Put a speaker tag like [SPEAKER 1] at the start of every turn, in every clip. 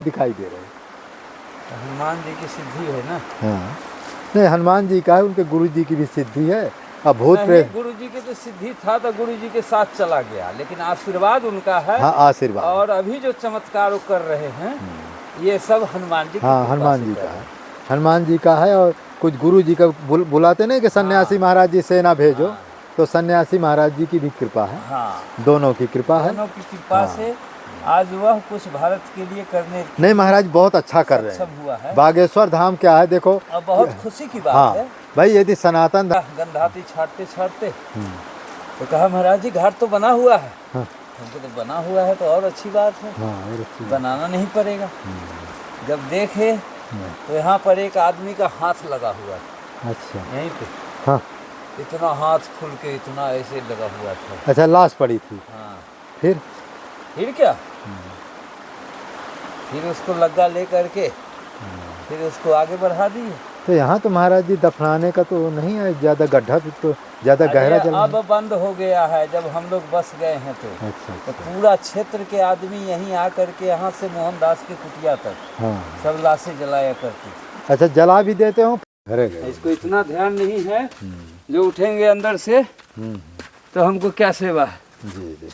[SPEAKER 1] दिखाई दे रहे हैं।
[SPEAKER 2] हनुमान जी की सिद्धि है ना।
[SPEAKER 1] हाँ, नहीं हनुमान जी का है, उनके गुरु जी की भी सिद्धि है। अब भूत
[SPEAKER 2] नहीं,
[SPEAKER 1] प्रेत,
[SPEAKER 2] गुरु जी की तो सिद्धि था तो गुरु जी के साथ चला गया, लेकिन आशीर्वाद उनका है।
[SPEAKER 1] हाँ आशीर्वाद।
[SPEAKER 2] और अभी जो चमत्कार वो कर रहे हैं ये सब हनुमान जी की
[SPEAKER 1] हाँ
[SPEAKER 2] कृपा
[SPEAKER 1] हनुमान
[SPEAKER 2] से
[SPEAKER 1] जी
[SPEAKER 2] कर
[SPEAKER 1] का
[SPEAKER 2] रहे
[SPEAKER 1] है,
[SPEAKER 2] हैं।
[SPEAKER 1] हनुमान जी का है। और कुछ गुरु जी का बुलाते नहीं कि सन्यासी महाराज जी सेना भेजो,
[SPEAKER 2] हाँ।
[SPEAKER 1] तो सन्यासी महाराज जी की भी कृपा है,
[SPEAKER 2] हाँ,
[SPEAKER 1] दोनों की कृपा है।
[SPEAKER 2] दोनों की कृपा
[SPEAKER 1] हाँ।
[SPEAKER 2] से आज वह कुछ भारत के लिए करने के
[SPEAKER 1] नहीं
[SPEAKER 2] लिए
[SPEAKER 1] महाराज बहुत अच्छा कर रहे
[SPEAKER 2] सक्षम
[SPEAKER 1] हैं।
[SPEAKER 2] हुआ है
[SPEAKER 1] बागेश्वर धाम क्या है देखो।
[SPEAKER 2] और बहुत खुशी की बात
[SPEAKER 1] हाँ
[SPEAKER 2] है।
[SPEAKER 1] भाई, यदि सनातन
[SPEAKER 2] गंधाती छाटते छाटते तो कहा महाराज जी घाट तो बना हुआ है।
[SPEAKER 1] हाँ।
[SPEAKER 2] हमको तो बना हुआ है तो और अच्छी बात है।
[SPEAKER 1] हाँ और अच्छी बात।
[SPEAKER 2] बनाना नहीं पड़ेगा। जब देखे तो यहाँ पर एक आदमी का हाथ लगा हुआ था
[SPEAKER 1] अच्छा।
[SPEAKER 2] यहीं पे।
[SPEAKER 1] हाँ।
[SPEAKER 2] इतना हाथ खुल के इतना ऐसे लगा हुआ था।
[SPEAKER 1] अच्छा, लाश पड़ी थी।
[SPEAKER 2] हाँ,
[SPEAKER 1] फिर
[SPEAKER 2] क्या फिर उसको लग्गा ले करके फिर उसको आगे बढ़ा दिए।
[SPEAKER 1] तो यहाँ तो महाराज जी दफनाने का तो नहीं है, ज़्यादा गड्ढा भी तो ज़्यादा गहरा
[SPEAKER 2] अरे
[SPEAKER 1] जल
[SPEAKER 2] अब बंद हो गया है, जब हम लोग बस गए हैं तो
[SPEAKER 1] अच्छा
[SPEAKER 2] तो
[SPEAKER 1] अच्छा।
[SPEAKER 2] पूरा क्षेत्र के आदमी यहीं आकर के यहाँ से मोहनदास की कुटिया तक
[SPEAKER 1] हाँ
[SPEAKER 2] सब लाशें जलाया करती थी।
[SPEAKER 1] अच्छा, जला भी देते हो घरे गए।
[SPEAKER 2] इसको इतना ध्यान नहीं है, जो उठेंगे अंदर से तो हमको क्या सेवा है।
[SPEAKER 1] जी जी।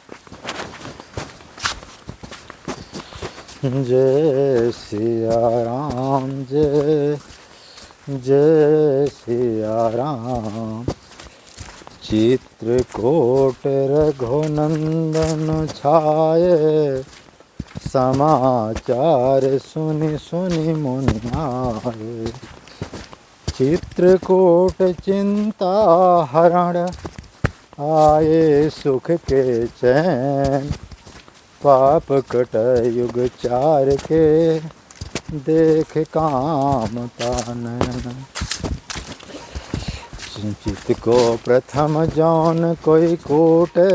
[SPEAKER 1] जय सिया राम, जय जय सिया राम। चित्रकूट रघुनंदन छाये, समाचार सुनि सुनि मुनि आए। चित्रकूट चिंता हरण, आए सुख के चैन। पाप कट युग चार के, देख काम तानन। चित को प्रथम जौन कोई कूटे,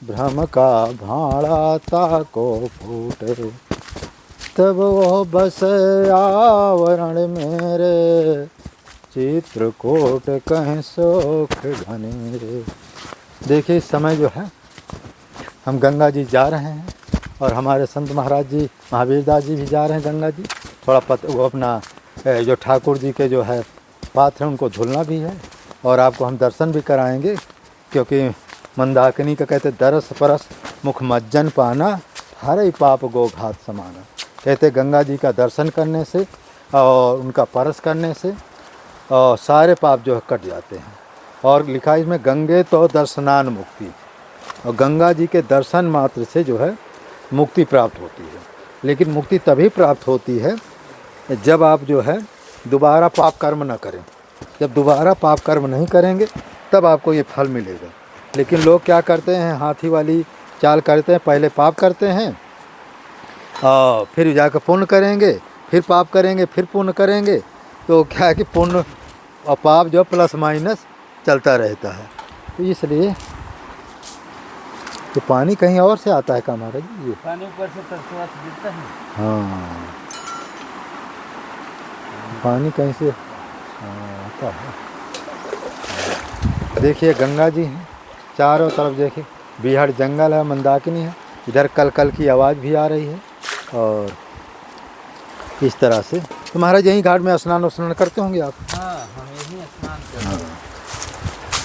[SPEAKER 1] भ्रम का भाड़ा ताको फूटे। तब वो बस आवरण मेरे, चित्रकूट कहीं सोख घनेरे। देखिए इस समय जो है हम गंगा जी जा रहे हैं, और हमारे संत महाराज जी महावीर दास जी भी जा रहे हैं गंगा जी। थोड़ा वो अपना जो ठाकुर जी के जो है पात्र हैं उनको धुलना भी है, और आपको हम दर्शन भी कराएंगे, क्योंकि मंदाकिनी का कहते दरस परस मुख मज्जन पाना, हर ही पाप गो घात समाना। कहते गंगा जी का दर्शन करने से और उनका परस करने से और सारे पाप जो है कट जाते हैं। और लिखा इसमें गंगे तो दर्शनान मुक्ति, और गंगा जी के दर्शन मात्र से जो है मुक्ति प्राप्त होती है। लेकिन मुक्ति तभी प्राप्त होती है जब आप जो है दोबारा पाप कर्म न करें। जब दोबारा पाप कर्म नहीं करेंगे तब आपको ये फल मिलेगा। लेकिन लोग क्या करते हैं, हाथी वाली चाल करते हैं, पहले पाप करते हैं और फिर जाकर पुण्य करेंगे, फिर पाप करेंगे, फिर पुण्य करेंगे। तो क्या है कि पुण्य और पाप जो प्लस माइनस चलता रहता है। तो इसलिए तो पानी कहीं और से आता है का महाराज जी?
[SPEAKER 2] पानी ऊपर से तरसुआ से गिरता है।
[SPEAKER 1] हाँ, पानी कहीं से आता है। देखिए गंगा जी हैं, चारों तरफ देखिए बिहार जंगल है, मंदाकिनी है, इधर कल कल की आवाज़ भी आ रही है। और इस तरह से तो महाराज यहीं घाट में स्नान वस्नान करते होंगे आप?
[SPEAKER 2] हाँ, हम यहीं स्नान करते हैं।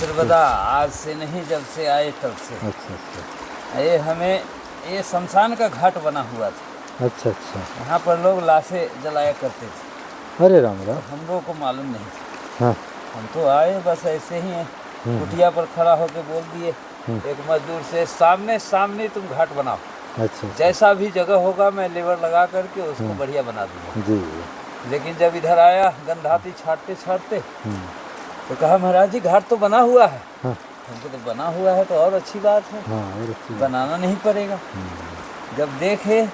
[SPEAKER 2] सर्वदा, आज से नहीं, जब से आए तब से।
[SPEAKER 1] अच्छा अच्छा।
[SPEAKER 2] ये हमें ये शमशान का घाट बना हुआ था।
[SPEAKER 1] अच्छा अच्छा।
[SPEAKER 2] यहाँ पर लोग लाशें जलाया करते थे।
[SPEAKER 1] अरे राम राम।
[SPEAKER 2] हम लोगों को मालूम नहीं था।
[SPEAKER 1] हाँ।
[SPEAKER 2] हम तो आए बस ऐसे ही कुटिया पर खड़ा होकर बोल दिए एक मजदूर से, सामने सामने तुम घाट बनाओ।
[SPEAKER 1] अच्छा।
[SPEAKER 2] जैसा भी जगह होगा मैं लेबर लगा करके उसको बढ़िया बना दूंगा।
[SPEAKER 1] जी।
[SPEAKER 2] लेकिन जब इधर आया गंधाती छाटते छाटते तो कहा महाराज जी घाट तो बना हुआ है।
[SPEAKER 1] हाँ।
[SPEAKER 2] हमको तो बना हुआ है तो और अच्छी बात है।
[SPEAKER 1] हाँ और अच्छी बात।
[SPEAKER 2] बनाना नहीं पड़ेगा। जब देखे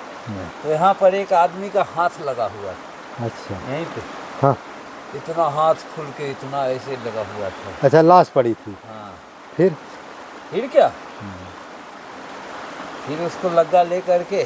[SPEAKER 2] तो यहाँ पर एक आदमी का हाथ लगा हुआ था
[SPEAKER 1] अच्छा।
[SPEAKER 2] यहीं पे।
[SPEAKER 1] हाँ।
[SPEAKER 2] इतना हाथ खुल के इतना ऐसे लगा हुआ था।
[SPEAKER 1] अच्छा, लाश पड़ी थी।
[SPEAKER 2] हाँ,
[SPEAKER 1] फिर
[SPEAKER 2] क्या फिर उसको लग्गा ले करके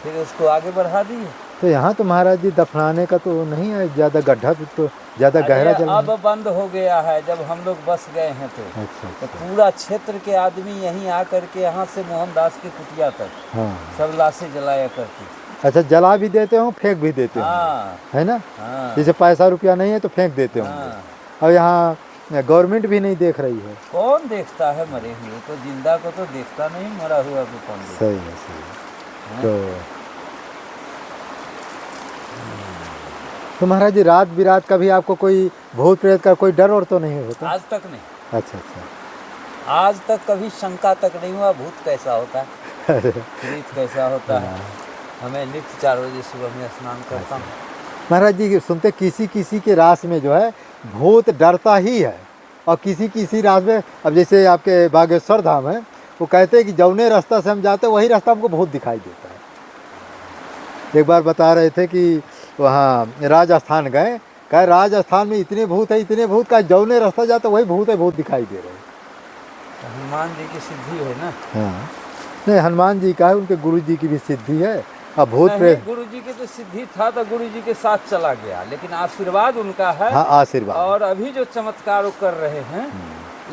[SPEAKER 2] फिर उसको आगे बढ़ा दिए।
[SPEAKER 1] तो यहाँ तो महाराज जी दफनाने का तो नहीं है, ज़्यादा गड्ढा भी तो ज़्यादा गहरा जल
[SPEAKER 2] अब बंद हो गया है, जब हम लोग बस गए हैं तो
[SPEAKER 1] अच्छा
[SPEAKER 2] तो पूरा क्षेत्र के आदमी यहीं आकर के यहाँ से मोहनदास की कुटिया तक
[SPEAKER 1] हाँ।
[SPEAKER 2] सब लाशें जलाया करती थी।
[SPEAKER 1] अच्छा, जला भी देते हो, फेंक भी देते हो,
[SPEAKER 2] हाँ
[SPEAKER 1] है ना?
[SPEAKER 2] हाँ
[SPEAKER 1] जैसे पैसा रुपया नहीं है तो फेंक देते होंगे।
[SPEAKER 2] हाँ।
[SPEAKER 1] और यहाँ गवर्नमेंट भी नहीं देख रही है।
[SPEAKER 2] कौन देखता है मरे हुए को, जिंदा को तो देखता नहीं, मरा हुआ को कौन देखता
[SPEAKER 1] सही है, सही है। तो महाराज जी, रात बिरात कभी आपको कोई भूत प्रेत का कोई डर और तो नहीं होता?
[SPEAKER 2] आज तक नहीं,
[SPEAKER 1] अच्छा अच्छा।
[SPEAKER 2] आज तक कभी शंका तक नहीं हुआ भूत कैसा होता है, प्रेत कैसा होता है। हमें नित्य 4 बजे सुबह में स्नान करता हूँ।
[SPEAKER 1] महाराज जी, सुनते किसी किसी के रास में जो है भूत डरता ही है, और किसी किसी रास में, अब जैसे आपके बागेश्वर धाम है, वो कहते हैं कि जौने रास्ता से हम जाते हैं वही रास्ता हमको भूत दिखाई देता है। एक बार बता रहे थे कि वहाँ राजस्थान गए, कहे राजस्थान में इतने भूत है, इतने भूत का, जौने रास्ता जाते वही भूत है, भूत दिखाई दे रहे हैं।
[SPEAKER 2] हनुमान जी की सिद्धि है ना।
[SPEAKER 1] हाँ, नहीं, हनुमान जी का है, उनके गुरु जी की भी सिद्धि है। अब भूत प्रेत,
[SPEAKER 2] गुरु जी की तो सिद्धि था तो गुरु जी के साथ चला गया, लेकिन आशीर्वाद उनका है।
[SPEAKER 1] हाँ, आशीर्वाद।
[SPEAKER 2] और अभी जो चमत्कार वो कर रहे हैं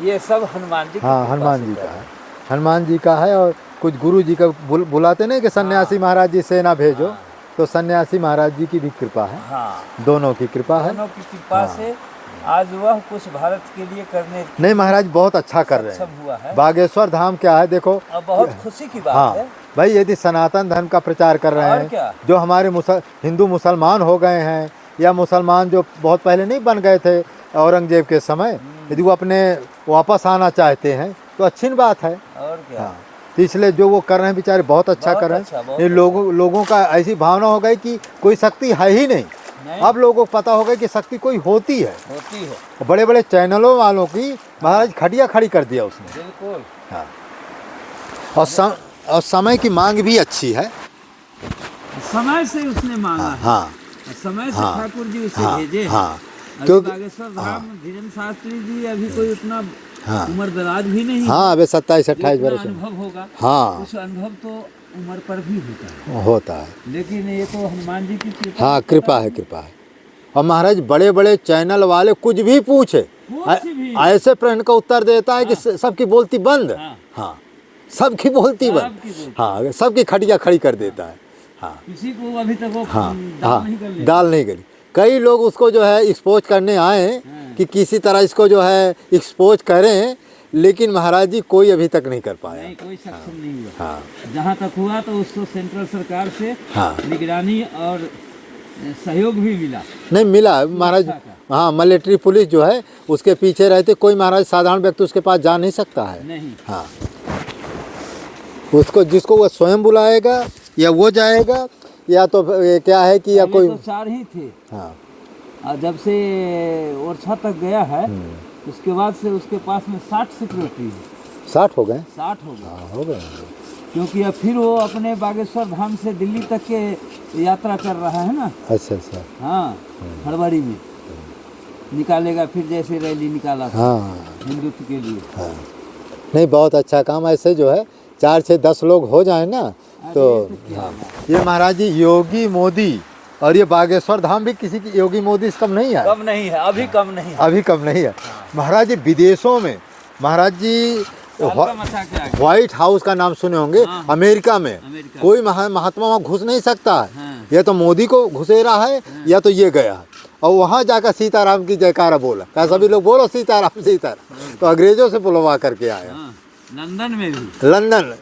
[SPEAKER 2] ये सब हनुमान जी की
[SPEAKER 1] हाँ,
[SPEAKER 2] कृपा
[SPEAKER 1] हनुमान
[SPEAKER 2] से
[SPEAKER 1] जी
[SPEAKER 2] कर
[SPEAKER 1] का
[SPEAKER 2] रहे
[SPEAKER 1] है,
[SPEAKER 2] हैं।
[SPEAKER 1] हनुमान जी का है। और कुछ गुरु जी का बुलाते नहीं कि सन्यासी महाराज जी सेना भेजो,
[SPEAKER 2] हाँ।
[SPEAKER 1] तो सन्यासी महाराज जी की भी कृपा है,
[SPEAKER 2] हाँ,
[SPEAKER 1] दोनों की कृपा है।
[SPEAKER 2] दोनों की कृपा से आज वह कुछ भारत के लिए करने
[SPEAKER 1] नहीं महाराज, बहुत अच्छा कर रहे
[SPEAKER 2] सक्षम
[SPEAKER 1] हैं।
[SPEAKER 2] हुआ है
[SPEAKER 1] बागेश्वर धाम क्या है, देखो,
[SPEAKER 2] और बहुत खुशी की बात
[SPEAKER 1] हाँ
[SPEAKER 2] है।
[SPEAKER 1] भाई, यदि सनातन धर्म का प्रचार कर रहे
[SPEAKER 2] और
[SPEAKER 1] हैं,
[SPEAKER 2] क्या?
[SPEAKER 1] जो हमारे हिंदू मुसलमान हो गए हैं, या मुसलमान जो बहुत पहले नहीं बन गए थे औरंगजेब के समय, यदि वो अपने वापस आना चाहते हैं तो अच्छी बात है।
[SPEAKER 2] और क्या?
[SPEAKER 1] हाँ, तो इसलिए जो वो कर रहे हैं बेचारे बहुत अच्छा
[SPEAKER 2] बहुत
[SPEAKER 1] कर रहे
[SPEAKER 2] अच्छा,
[SPEAKER 1] हैं।
[SPEAKER 2] बहुत
[SPEAKER 1] ये लोगों का ऐसी भावना हो गई कि कोई शक्ति है ही नहीं। अब लोगों को पता हो गया कि शक्ति कोई होती है। बड़े बड़े चैनलों वालों की महाराज खटिया खड़ी कर दिया उसने।
[SPEAKER 2] बिल्कुल।
[SPEAKER 1] हाँ, और समय की मांग भी अच्छी है।
[SPEAKER 2] समय से उसने मांगा है।
[SPEAKER 1] हाँ,
[SPEAKER 2] समय से
[SPEAKER 1] हाँ,
[SPEAKER 2] ठाकुर जी उसे
[SPEAKER 1] हाँ,
[SPEAKER 2] भेजे।
[SPEAKER 1] हाँ,
[SPEAKER 2] अभी
[SPEAKER 1] क्योंकि
[SPEAKER 2] बागेश्वर धाम धीरेन्द्र शास्त्री जी अभी कोई उतना
[SPEAKER 1] हाँ,
[SPEAKER 2] उम्र दराज भी नहीं।
[SPEAKER 1] हाँ, अभी 27-28
[SPEAKER 2] जो
[SPEAKER 1] वर्ष
[SPEAKER 2] अनुभव होगा,
[SPEAKER 1] हाँ,
[SPEAKER 2] उस अनुभव तो उम्र पर भी
[SPEAKER 1] होता है।
[SPEAKER 2] लेकिन ये तो हनुमान जी की कृपा।
[SPEAKER 1] हाँ, कृपा है, कृपा है। और महाराज बड़े बड़े चैनल वाले कुछ भी पूछे, ऐसे प्रश्न का उत्तर देता है कि सबकी बोलती बंद। हाँ, सबकी बोलती बंद। हाँ, सबकी खटिया खड़ी कर देता है। हाँ,
[SPEAKER 2] किसी को अभी तक वो
[SPEAKER 1] हाँ, दाल नहीं गली। कई लोग उसको जो है एक्सपोज करने आए कि किसी तरह इसको जो है एक्सपोज करें, लेकिन महाराज जी कोई अभी तक नहीं कर पाया।
[SPEAKER 2] नहीं, कोई सक्षम नहीं हुआ।
[SPEAKER 1] हाँ,
[SPEAKER 2] जहाँ तक हुआ तो उसको सेंट्रल सरकार से
[SPEAKER 1] हाँ,
[SPEAKER 2] निगरानी और सहयोग भी मिला।
[SPEAKER 1] नहीं मिला महाराज। हाँ, मिलिट्री पुलिस जो है उसके पीछे रहते, कोई महाराज साधारण व्यक्ति उसके पास जा नहीं सकता है।
[SPEAKER 2] नहीं।
[SPEAKER 1] हाँ, उसको जिसको वो स्वयं बुलाएगा या वो जाएगा, या तो क्या है कि या कोई
[SPEAKER 2] तो 4 ही थे।
[SPEAKER 1] हाँ,
[SPEAKER 2] और जब से ओरछा तक गया है उसके बाद से उसके पास में 60 सिक्योरिटी है।
[SPEAKER 1] 60 हो गए।
[SPEAKER 2] 60 हो गए।
[SPEAKER 1] हाँ, हो गए।
[SPEAKER 2] क्योंकि अब फिर वो अपने बागेश्वर धाम से दिल्ली तक के यात्रा कर रहा है ना।
[SPEAKER 1] अच्छा अच्छा।
[SPEAKER 2] हाँ, फरवरी में निकालेगा, फिर जैसे रैली निकाला था
[SPEAKER 1] हाँ,
[SPEAKER 2] हिंदुत्व के लिए।
[SPEAKER 1] हाँ, नहीं, बहुत अच्छा काम। ऐसे जो है 4 से 10 लोग हो जाए ना तो हाँ। ये महाराज जी योगी मोदी और ये बागेश्वर धाम भी किसी की योगी मोदी से कम नहीं है।
[SPEAKER 2] कम नहीं है, अभी कम नहीं है।
[SPEAKER 1] अभी कम नहीं है। महाराज जी विदेशों में, महाराज जी व्हाइट हाउस का नाम सुने होंगे।
[SPEAKER 2] हाँ,
[SPEAKER 1] अमेरिका में कोई महात्मा वहाँ घुस नहीं सकता है।
[SPEAKER 2] हाँ,
[SPEAKER 1] या तो मोदी को घुसेरा है, या तो ये गया है, और वहाँ जाकर सीताराम की जयकारा बोला। क्या सभी लोग बोलो सीताराम सीताराम। तो अंग्रेजों से बुलवा करके आया।
[SPEAKER 2] लंदन में भी।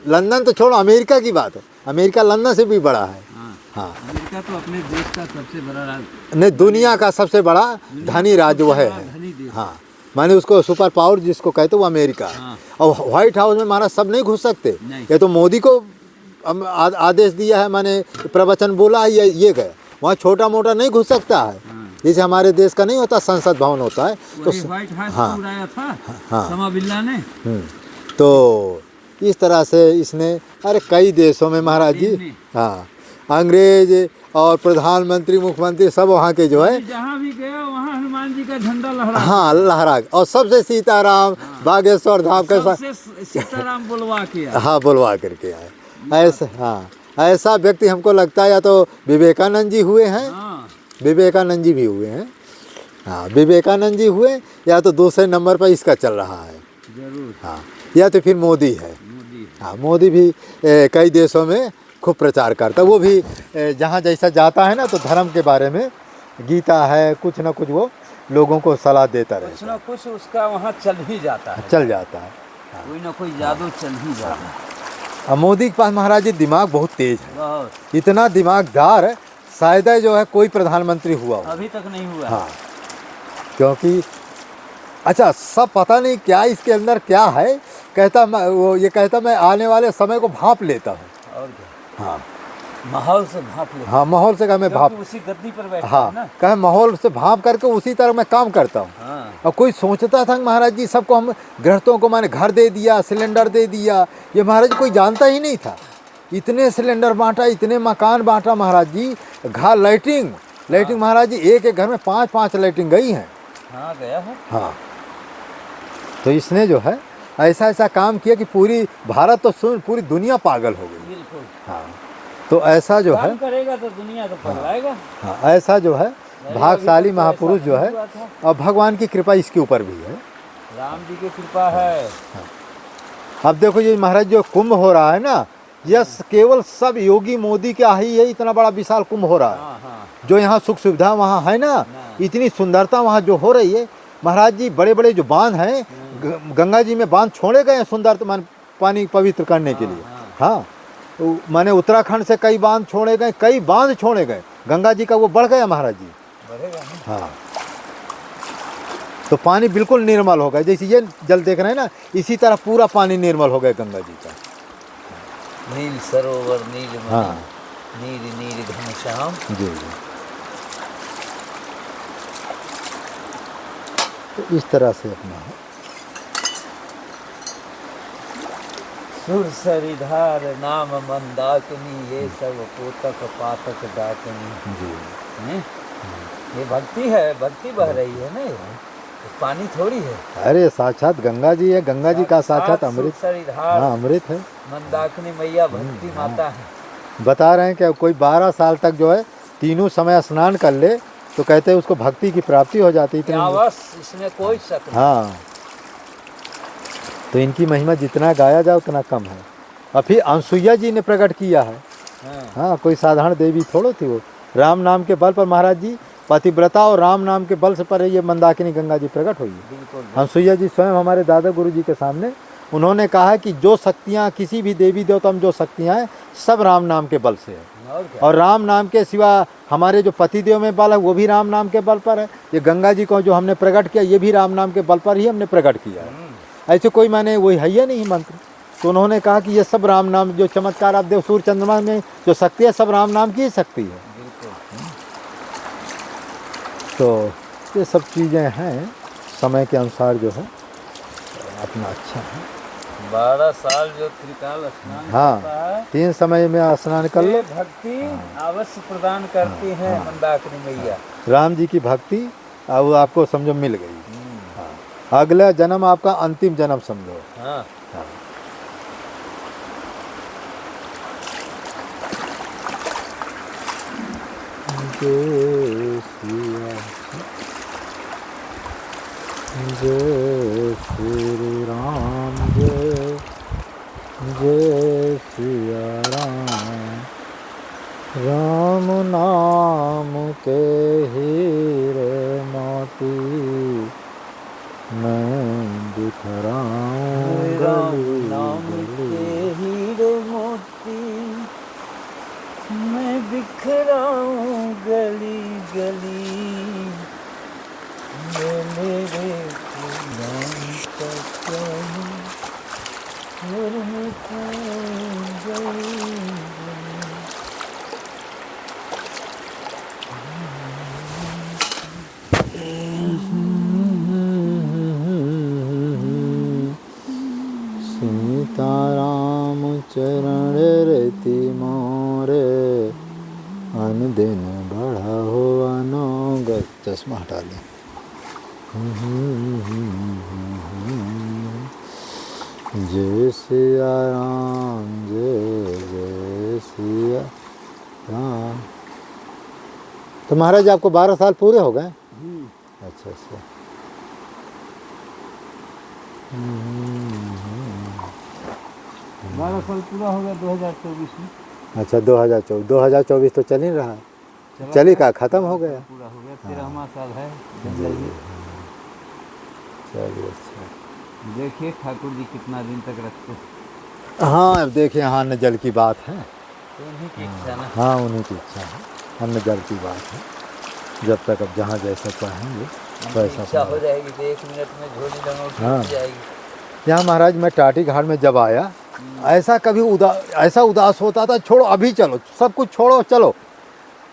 [SPEAKER 1] लंदन तो छोड़ो, अमेरिका की बात है। अमेरिका लंदन से भी बड़ा है। हाँ,
[SPEAKER 2] अमेरिका तो अपने देश का सबसे बड़ा राज्य,
[SPEAKER 1] नहीं दुनिया का सबसे बड़ा धनी राज्य वह है। हाँ, माने उसको सुपर पावर जिसको कहते वो अमेरिका है। और व्हाइट हाउस में महाराज सब नहीं घुस सकते। ये तो मोदी को आदेश दिया है, माने प्रवचन बोला है, ये गया। वहाँ छोटा मोटा नहीं घुस सकता है। जैसे हमारे देश का नहीं होता संसद भवन होता है, तो
[SPEAKER 2] व्हाइट हाउस उड़ाया था समा बिल्ला ने।
[SPEAKER 1] तो इस तरह से इसने, अरे कई देशों में महाराज जी, हाँ, अंग्रेज और प्रधानमंत्री मुख्यमंत्री सब वहाँ के जो है,
[SPEAKER 2] जहाँ भी गया वहाँ हनुमान जी का झंडा लहरा।
[SPEAKER 1] हाँ, लहरा। और सबसे सीताराम बागेश्वर धाम के साथ
[SPEAKER 2] सीताराम बुलवा के आए।
[SPEAKER 1] हाँ, बुलवा करके आए। ऐसा, हाँ, ऐसा व्यक्ति हमको लगता है या तो विवेकानंद जी हुए हैं। विवेकानंद जी भी हुए हैं। हाँ, विवेकानंद जी हुए, या तो दूसरे नंबर पर इसका चल रहा है
[SPEAKER 2] जरूर।
[SPEAKER 1] हाँ, या तो फिर मोदी है। हाँ, मोदी भी कई देशों में खूब प्रचार करता है। वो भी जहाँ जैसा जाता है ना तो धर्म के बारे में गीता है, कुछ ना कुछ वो लोगों को सलाह देता
[SPEAKER 2] कुछ
[SPEAKER 1] रहता
[SPEAKER 2] ना कुछ उसका वहाँ चल ही जाता
[SPEAKER 1] है,
[SPEAKER 2] है,
[SPEAKER 1] चल जाता है।
[SPEAKER 2] कोई ना कोई जादू चल ही जाता है।
[SPEAKER 1] अब मोदी के पास महाराज जी दिमाग बहुत तेज है,
[SPEAKER 2] बहुत,
[SPEAKER 1] इतना दिमागदार है, शायद ही जो है कोई प्रधानमंत्री हुआ हो।
[SPEAKER 2] अभी तक नहीं हुआ।
[SPEAKER 1] हाँ, क्योंकि अच्छा सब पता नहीं क्या इसके अंदर क्या है, कहता वो ये कहता मैं आने वाले समय को भांप लेता हूँ।
[SPEAKER 2] और क्या,
[SPEAKER 1] हाँ
[SPEAKER 2] माहौल से भाप लेता
[SPEAKER 1] हाँ, माहौल से कहा मैं भाप,
[SPEAKER 2] क्योंकि उसी गद्दी पर बैठा
[SPEAKER 1] हाँ
[SPEAKER 2] है ना।
[SPEAKER 1] कहे माहौल से भाप करके उसी तरह मैं काम करता हूँ।
[SPEAKER 2] हाँ,
[SPEAKER 1] और कोई सोचता था कि महाराज जी सबको हम गृहस्थों को मैंने घर दे दिया, सिलेंडर दे दिया, ये महाराज जी कोई जानता ही नहीं था। इतने सिलेंडर बांटा, इतने मकान बांटा महाराज जी, घर लैट्रिन महाराज जी एक एक घर में 5-5 लैट्रिन गई हैं।
[SPEAKER 2] हाँ गया है।
[SPEAKER 1] हाँ, तो इसने जो है ऐसा ऐसा काम किया कि पूरी भारत तो सुन पूरी दुनिया पागल हो गई।
[SPEAKER 2] बिल्कुल,
[SPEAKER 1] हाँ, तो ऐसा जो है,
[SPEAKER 2] काम करेगा तो दुनिया तो पगलाएगा।
[SPEAKER 1] हाँ ऐसा जो है भाग्यशाली महापुरुष जो है, और भगवान की कृपा इसके ऊपर भी है,
[SPEAKER 2] राम जी की कृपा है।
[SPEAKER 1] अब देखो ये महाराज जो कुंभ हो रहा है ना, यह केवल सब योगी मोदी का ही है, इतना बड़ा विशाल कुंभ हो रहा है।
[SPEAKER 2] हाँ हाँ,
[SPEAKER 1] जो यहाँ सुख सुविधा वहाँ है ना, इतनी सुंदरता वहाँ जो हो रही है महाराज जी, बड़े बड़े जो बांध हैं, गंगा जी में बांध छोड़े गए हैं सुंदर मान पानी पवित्र करने के लिए। हाँ, माने उत्तराखंड से कई बांध छोड़े गए, कई बांध छोड़े गए, गंगा जी का वो बढ़ गया महाराज जी।
[SPEAKER 2] बढ़ेगा ना।
[SPEAKER 1] हाँ, तो पानी बिल्कुल निर्मल हो गया, जैसे ये जल देख रहे हैं ना, इसी तरह पूरा पानी निर्मल हो गया गंगा जी का।
[SPEAKER 2] नील सरोवर नील मणि,
[SPEAKER 1] हाँ,
[SPEAKER 2] नील नील घनश्याम।
[SPEAKER 1] जी जी, तो इस तरह से अपना है।
[SPEAKER 2] सुरसरिधार नाम मंदाकिनी, ये सब पोतक पातक डाकनी।
[SPEAKER 1] जी,
[SPEAKER 2] हैं? ये भक्ति है, भक्ति बह रही है ना, ये पानी थोड़ी है।
[SPEAKER 1] अरे साक्षात गंगा जी है, गंगा जी का साक्षात अमृत।
[SPEAKER 2] सुरसरिधार
[SPEAKER 1] हाँ, अमृत है।
[SPEAKER 2] मंदाकिनी मैया भक्ति माता है।
[SPEAKER 1] बता रहे हैं कि कोई 12 साल तक जो है तीनों समय स्नान कर ले तो कहते हैं उसको भक्ति की प्राप्ति हो जाती है इतनी।
[SPEAKER 2] बस इसमें कोई शक नहीं।
[SPEAKER 1] हाँ, तो इनकी महिमा जितना गाया जाए उतना कम है। और फिर अनसुईया जी ने प्रकट किया है। हाँ, कोई साधारण देवी थोड़ो थी वो, राम नाम के बल पर महाराज जी पतिव्रता और राम नाम के बल से पर ये मंदाकिनी गंगा जी प्रकट हुई है।
[SPEAKER 2] बिल्कुल,
[SPEAKER 1] अनसुईया जी स्वयं हमारे दादा गुरु जी के सामने उन्होंने कहा कि जो शक्तियाँ किसी भी देवी देवता में जो शक्तियाँ हैं सब राम नाम के बल से है, और राम नाम के सिवा हमारे जो पतिदेव में बल है वो भी राम नाम के बल पर है। ये गंगा जी को जो हमने प्रकट किया ये भी राम नाम के बल पर ही हमने प्रकट किया है। ऐसे कोई माने वही है ही नहीं मंत्र। तो उन्होंने कहा कि ये सब राम नाम, जो चमत्कार आप देव सूर्य चंद्रमा में जो शक्ति है सब राम नाम की ही शक्ति है। तो ये सब चीज़ें हैं, समय के अनुसार जो है अपना अच्छा है।
[SPEAKER 2] 12 साल जो त्रिकाल स्नान
[SPEAKER 1] हाँ,
[SPEAKER 2] करता है,
[SPEAKER 1] 3 समय में स्नान कर लो।
[SPEAKER 2] ये भक्ति अवश्य प्रदान करती है मंदाकिनी मैया।
[SPEAKER 1] राम जी की भक्ति अब आपको समझो मिल गई। हाँ, अगला जन्म आपका अंतिम जन्म समझो।
[SPEAKER 2] हाँ,
[SPEAKER 1] हाँ। जय श्री राम, जय जय सिया राम। राम नाम के हीरे मोती मैं बिखराऊं
[SPEAKER 2] राम
[SPEAKER 1] गली
[SPEAKER 2] नाम के
[SPEAKER 1] गली।
[SPEAKER 2] हीरे मोती मैं बिखराऊं गली गली, मेरे नाम का कहूं और मैं गली
[SPEAKER 1] सीताराम चरण रति मोरे, अन दिन बढ़ा हुआ नो। चश्मा हटा लें। जय सिया राम, जय जय सिया राम। तो महाराज आपको 12 साल पूरे हो गए? अच्छा अच्छा।
[SPEAKER 2] 12 साल पूरा हो गया 2024 में।
[SPEAKER 1] अच्छा 2024 तो चल ही रहा है।
[SPEAKER 2] चला
[SPEAKER 1] चली
[SPEAKER 2] गया,
[SPEAKER 1] का ख़त्म हो गया।
[SPEAKER 2] पूरा हो गया, 13वां साल है जंगल में।
[SPEAKER 1] चलिए अच्छा।
[SPEAKER 2] देखिए ठाकुर जी कितना दिन तक रखते हैं।
[SPEAKER 1] हाँ अब देखिए, हाँ न जल की बात है।
[SPEAKER 2] तो उन्हीं की इच्छा ना।
[SPEAKER 1] हाँ उन्हीं की इच्छा है, अन्न जल की बात है। जब तक अब जहाँ जैसा चाहेंगे
[SPEAKER 2] उनकी
[SPEAKER 1] वैसा
[SPEAKER 2] इच्छा हो
[SPEAKER 1] पाएंगे।
[SPEAKER 2] जाएगी तो 1 मिनट में झोली लंगोटी
[SPEAKER 1] हाँ।
[SPEAKER 2] उठ जाएगी।
[SPEAKER 1] यहाँ महाराज मैं टाटी घाट में जब आया, ऐसा कभी ऐसा उदास होता था, छोड़ो अभी चलो, सब कुछ छोड़ो चलो।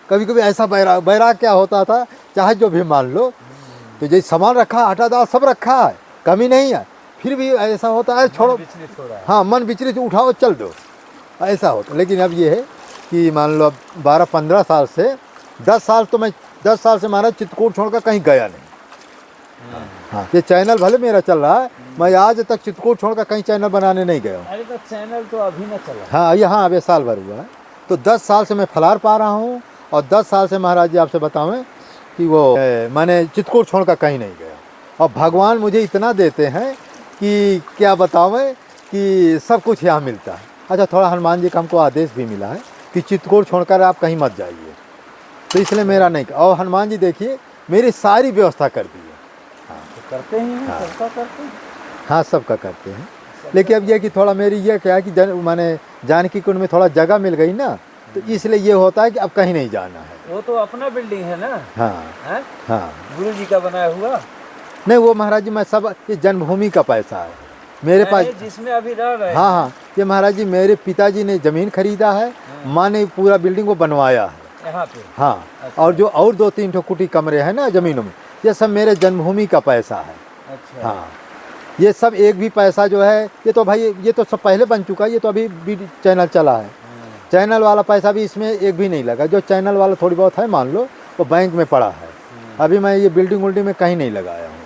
[SPEAKER 1] कभी कभी ऐसा बैराग बैराग क्या होता था, चाहे जो भी मान लो, तो जैसे सामान रखा, आटा दाल सब रखा है, कमी नहीं है, फिर भी ऐसा होता है छोड़ो।
[SPEAKER 2] मन विचलित हो रहा है।
[SPEAKER 1] हाँ मन विचलित, उठाओ चल दो, ऐसा होता। लेकिन अब ये है कि मान लो अब 12-15 साल से 10 साल तो मैं 10 साल से महाराज चित्रकूट छोड़कर कहीं गया नहीं। हाँ ये चैनल भले मेरा चल रहा है, मैं आज तक चित्रकूट छोड़कर कहीं चैनल बनाने नहीं गया हूँ।
[SPEAKER 2] अरे तो चैनल तो अभी न चला।
[SPEAKER 1] हाँ यहाँ अब ये साल भर हुआ है, तो 10 साल से मैं फलार पा रहा हूँ। और 10 साल से महाराज जी आपसे बताऊँ कि वो मैंने चित्रकूट छोड़कर कहीं नहीं गया। और भगवान मुझे इतना देते हैं कि क्या बताऊँ कि सब कुछ यहाँ मिलता है। अच्छा थोड़ा हनुमान जी का हमको आदेश भी मिला है कि चित्रकूट छोड़कर आप कहीं मत जाइए, तो इसलिए मेरा नहीं। और हनुमान जी देखिए मेरी सारी व्यवस्था कर दी है।
[SPEAKER 2] तो करते ही हैं, सबका करते हैं।
[SPEAKER 1] हाँ सबका करते हैं। लेकिन अब ये कि थोड़ा मेरी ये क्या है कि माने जानकी कुंड में थोड़ा जगह मिल गई ना, तो इसलिए ये होता है कि अब कहीं नहीं जाना है।
[SPEAKER 2] वो तो अपना बिल्डिंग है ना।
[SPEAKER 1] हाँ
[SPEAKER 2] हैं?
[SPEAKER 1] हाँ।
[SPEAKER 2] गुरु जी का बनाया हुआ
[SPEAKER 1] नहीं वो महाराज जी मैं सब, ये जन्मभूमि का पैसा है मेरे पास।
[SPEAKER 2] है, जिसमें अभी रह रहे हैं।
[SPEAKER 1] हाँ हाँ ये महाराज जी मेरे पिताजी ने ज़मीन खरीदा है, माँ ने पूरा बिल्डिंग को बनवाया है
[SPEAKER 2] यहाँ पे।
[SPEAKER 1] हाँ।
[SPEAKER 2] अच्छा।
[SPEAKER 1] और जो और 2-3 ठो कुटी कमरे हैं ना ज़मीनों में, ये सब मेरे जन्मभूमि का पैसा है।
[SPEAKER 2] अच्छा।
[SPEAKER 1] हाँ ये सब एक भी पैसा जो है, ये तो भाई ये तो सब पहले बन चुका है, ये तो अभी भी चैनल चला है। चैनल वाला पैसा भी इसमें एक भी नहीं लगा। जो चैनल वाला थोड़ी बहुत है मान लो, वो बैंक में पड़ा है। अभी मैं ये बिल्डिंग उल्डिंग में कहीं नहीं लगाया हूँ।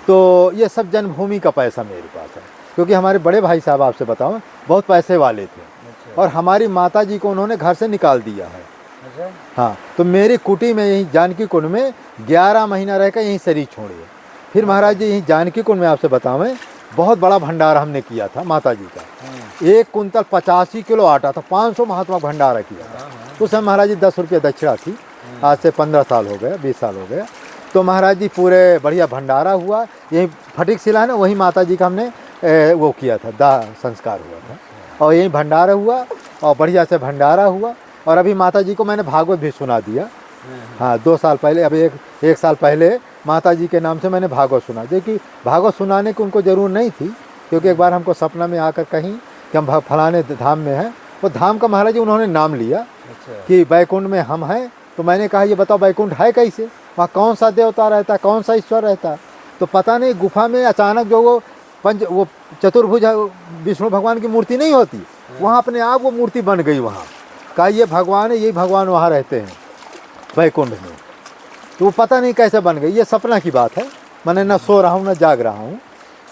[SPEAKER 1] तो ये सब जन्मभूमि का पैसा मेरे पास है, क्योंकि हमारे बड़े भाई साहब आपसे बताऊँ बहुत पैसे वाले थे,
[SPEAKER 2] अच्छा।
[SPEAKER 1] और हमारी माता जी को उन्होंने घर से निकाल दिया है।
[SPEAKER 2] अच्छा।
[SPEAKER 1] हाँ तो मेरी कुटी में यहीं जानकी कुंड में 11 महीना रहकर यहीं शरीर छोड़िए। फिर महाराज जी यहीं जानकी कुंड में आपसे बतावें बहुत बड़ा भंडारा हमने किया था माता जी का। 1 कुंतल 85 किलो आटा था, 500 महात्मा भंडारा किया था। उस समय महाराज जी 10 रुपये दक्षिणा थी। आज से 15 साल हो गया, 20 साल हो गया। तो महाराज जी पूरे बढ़िया भंडारा हुआ, यही फटिक शिला है ना, वहीं माता जी का हमने वो किया था, दाह संस्कार हुआ था, और यहीं भंडारा हुआ और बढ़िया से भंडारा हुआ। और अभी माता जी को मैंने भागवत भी सुना दिया। हाँ 2 साल पहले, अभी एक साल पहले माता जी के नाम से मैंने भागवत सुना। देखिए भागवत सुनाने की उनको ज़रूर नहीं थी, क्योंकि एक बार हमको सपना में आकर कहीं कि हम फलाने धाम में हैं, वो धाम का महाराज जी उन्होंने नाम लिया।
[SPEAKER 2] अच्छा।
[SPEAKER 1] कि बैकुंठ में हम हैं। तो मैंने कहा ये बताओ बैकुंठ है कैसे, वहाँ कौन सा देवता रहता, कौन सा ईश्वर रहता। तो पता नहीं गुफा में अचानक जो वो चतुर्भुज विष्णु भगवान की मूर्ति नहीं होती, वहाँ अपने आप वो मूर्ति बन गई। वहाँ कहा ये भगवान है, यही भगवान वहाँ रहते हैं बैकुंठ में। तो वो पता नहीं कैसे बन गई, ये सपना की बात है, मैंने न सो रहा हूँ न जाग रहा हूँ।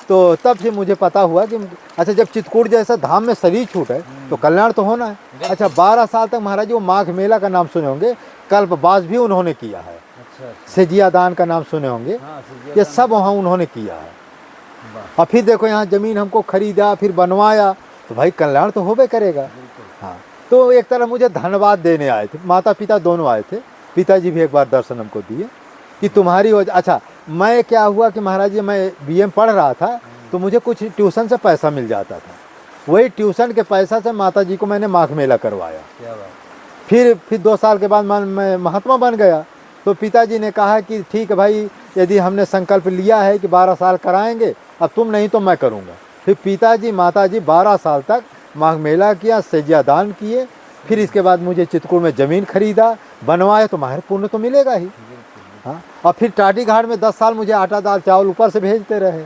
[SPEAKER 1] तो तब से मुझे पता हुआ कि अच्छा जब चित्रकूट जैसा धाम में शरीर छूटे तो कल्याण तो होना है। अच्छा 12 साल तक महाराज जी वो माघ मेला का नाम सुने होंगे, कल्पवास भी उन्होंने किया है।
[SPEAKER 2] अच्छा।
[SPEAKER 1] सेजिया दान का नाम सुने होंगे,
[SPEAKER 2] हाँ,
[SPEAKER 1] ये सब वहाँ उन्होंने किया है। और फिर देखो यहाँ ज़मीन हमको खरीदा, फिर बनवाया, तो भाई कल्याण तो होबे करेगा। हाँ तो एक तरह मुझे धन्यवाद देने आए थे, माता पिता दोनों आए थे। पिताजी भी एक बार दर्शन हमको दिए कि तुम्हारी वजह। अच्छा मैं क्या हुआ कि महाराज जी मैं BA में पढ़ रहा था, तो मुझे कुछ ट्यूशन से पैसा मिल जाता था, वही ट्यूशन के पैसा से माता जी को मैंने माघ मेला करवाया।
[SPEAKER 2] क्या बात।
[SPEAKER 1] फिर 2 साल के बाद मैं महात्मा बन गया। तो पिताजी ने कहा कि ठीक है भाई, यदि हमने संकल्प लिया है कि 12 साल कराएंगे, अब तुम नहीं तो मैं करूँगा। फिर पिताजी माताजी 12 साल तक माघ मेला किया, सेजिया दान किए। फिर इसके बाद मुझे चित्रकूट में ज़मीन खरीदा, बनवाया, तो महाराज पुण्य तो मिलेगा ही। हाँ और फिर टाटी घाट में 10 साल मुझे आटा दाल चावल ऊपर से भेजते रहे।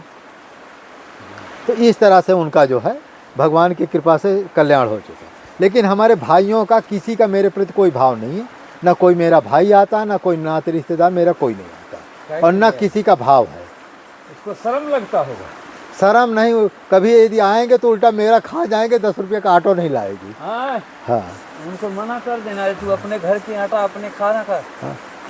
[SPEAKER 1] तो इस तरह से उनका जो है भगवान की कृपा से कल्याण हो चुका। लेकिन हमारे भाइयों का किसी का मेरे प्रति कोई भाव नहीं है, ना कोई मेरा भाई आता, ना कोई नाते रिश्तेदार मेरा कोई नहीं आता, और ना किसी का भाव है।
[SPEAKER 2] इसको शर्म लगता होगा।
[SPEAKER 1] शर्म नहीं, कभी यदि आएंगे तो उल्टा मेरा खा जाएंगे, 10 रुपये का ऑटो नहीं लाएगी।
[SPEAKER 2] हाँ,
[SPEAKER 1] हाँ
[SPEAKER 2] उनको मना कर देना है, तू अपने घर की आटा अपने खाना खा,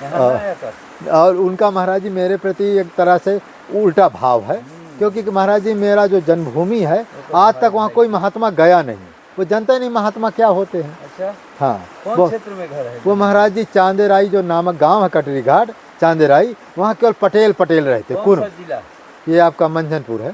[SPEAKER 2] यहाँ ना आया कर।
[SPEAKER 1] और उनका महाराज जी मेरे प्रति एक तरह से उल्टा भाव है, क्योंकि महाराज जी मेरा जो जन्मभूमि है, आज तक वहाँ कोई महात्मा गया नहीं। वो जानता ही नहीं महात्मा क्या होते हैं।
[SPEAKER 2] अच्छा,
[SPEAKER 1] हाँ
[SPEAKER 2] कौन क्षेत्र में घर है?
[SPEAKER 1] वो महाराज जी चांदेराई जो नामक गांव है, कटरी घाट चांदेराई, वहाँ केवल पटेल रहते।
[SPEAKER 2] कौन
[SPEAKER 1] कुर्म,
[SPEAKER 2] सा जिला?
[SPEAKER 1] ये आपका मंझनपुर है।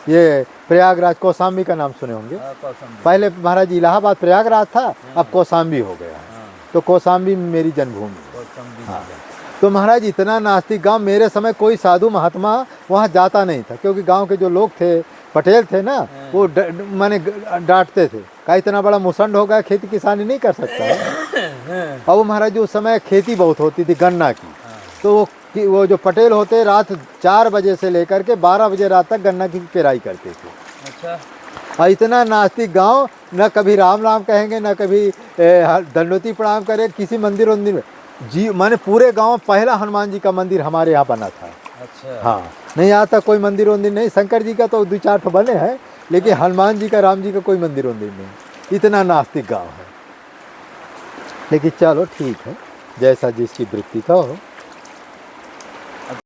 [SPEAKER 1] ये प्रयागराज, कौशाम्बी का नाम सुने होंगे।
[SPEAKER 2] कौशाम्बी।
[SPEAKER 1] पहले महाराज जी इलाहाबाद प्रयागराज था, अब कौशाम्बी हो गया है।
[SPEAKER 2] हाँ,
[SPEAKER 1] तो कौशाम्बी में मेरी जन्मभूमि है।
[SPEAKER 2] कौशाम्बी
[SPEAKER 1] हाँ।
[SPEAKER 2] जिला।
[SPEAKER 1] तो महाराज इतना नास्तिक गांव, मेरे समय कोई साधु महात्मा वहाँ जाता नहीं था, क्योंकि गांव के जो लोग थे, पटेल थे ना, वो माने डांटते थे, का इतना बड़ा मुसंड हो गया, खेती किसानी नहीं कर सकता है। और वो महाराज जी उस समय खेती बहुत होती थी गन्ना की, तो वो जो पटेल होते रात 4 बजे से लेकर के 12 बजे रात तक गन्ना की पेराई करते थे।
[SPEAKER 2] अच्छा,
[SPEAKER 1] और इतना नास्तिक गांव, न कभी राम राम कहेंगे, न कभी दंडोती प्रणाम करें किसी मंदिर वंदिर में जी। माने पूरे गांव पहला हनुमान जी का मंदिर हमारे यहाँ बना था।
[SPEAKER 2] अच्छा।
[SPEAKER 1] हाँ, नहीं यहाँ तक कोई मंदिर वंदिर नहीं, शंकर जी का तो 2-4 ठो बने हैं, लेकिन हनुमान जी का, राम जी का कोई मंदिर वंदिर नहीं। इतना नास्तिक गांव है। लेकिन चलो ठीक है, जैसा जिसकी वृत्ति का हो।